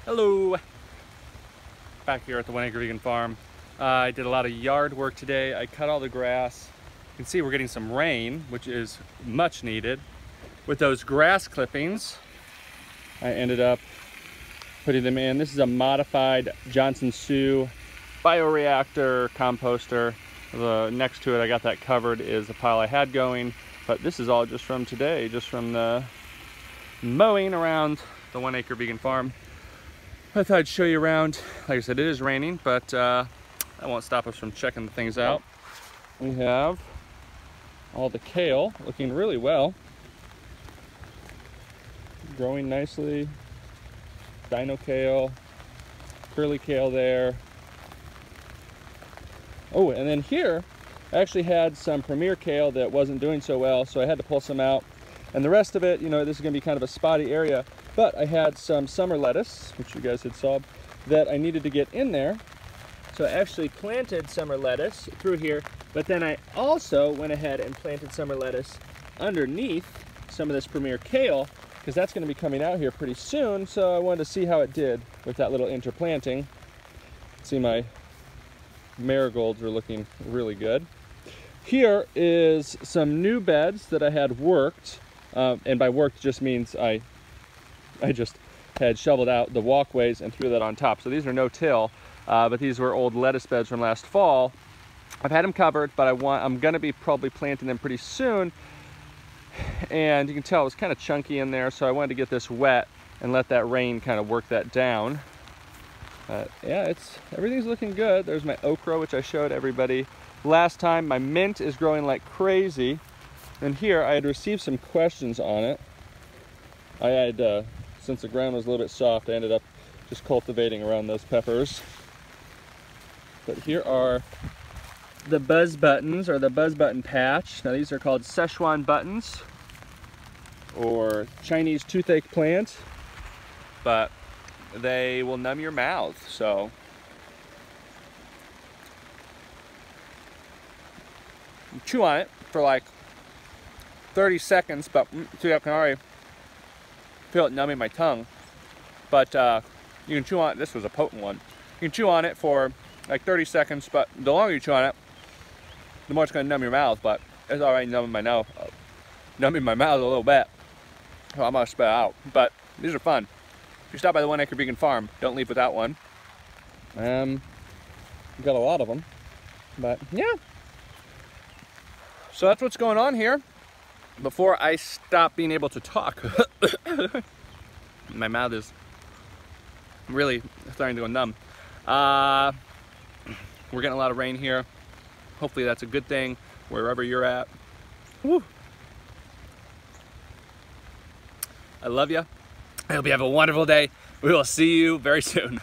Hello! Back here at the 1 Acre Vegan Farm. I did a lot of yard work today. I cut all the grass. You can see we're getting some rain, which is much needed. With those grass clippings, I ended up putting them in. This is a modified Johnson Sioux bioreactor composter. The next to it, I got that covered, is a pile I had going. But this is all just from today, just from the mowing around the 1 Acre Vegan Farm. I thought I'd show you around. Like I said, it is raining, but that won't stop us from checking the things out. We have all the kale looking really well. Growing nicely. Dino kale, curly kale there. Oh, and then here, I actually had some premier kale that wasn't doing so well, so I had to pull some out. And the rest of it, you know, this is gonna be kind of a spotty area, but I had some summer lettuce, which you guys had saw, that I needed to get in there. So I actually planted summer lettuce through here, but then I also went ahead and planted summer lettuce underneath some of this premier kale, because that's gonna be coming out here pretty soon, so I wanted to see how it did with that little interplanting. See, my marigolds are looking really good. Here is some new beds that I had worked, and by worked just means I just had shoveled out the walkways and threw that on top. So these are no-till, but these were old lettuce beds from last fall. I've had them covered, but I'm gonna be probably planting them pretty soon. And you can tell it was kind of chunky in there, so I wanted to get this wet and let that rain kind of work that down. Yeah, everything's looking good. There's my okra, which I showed everybody last time. My mint is growing like crazy. And here I had received some questions on it. I had, since the ground was a little bit soft, I ended up just cultivating around those peppers. But here are the buzz buttons, or the buzz button patch. Now these are called Szechuan buttons, or Chinese toothache plant, but they will numb your mouth, so. You chew on it for like 30 seconds, but see, I can already feel it numbing my tongue. But you can chew on it. This was a potent one. You can chew on it for like 30 seconds, but the longer you chew on it, the more it's going to numb your mouth. But it's already numbing my mouth a little bit. So I'm going to spit it out. But these are fun. If you stop by the 1 Acre Vegan Farm, don't leave without one. We've got a lot of them. But yeah. So that's what's going on here. Before I stop being able to talk, my mouth is really starting to go numb. We're getting a lot of rain here. Hopefully that's a good thing wherever you're at. Woo. I love you. I hope you have a wonderful day. We will see you very soon.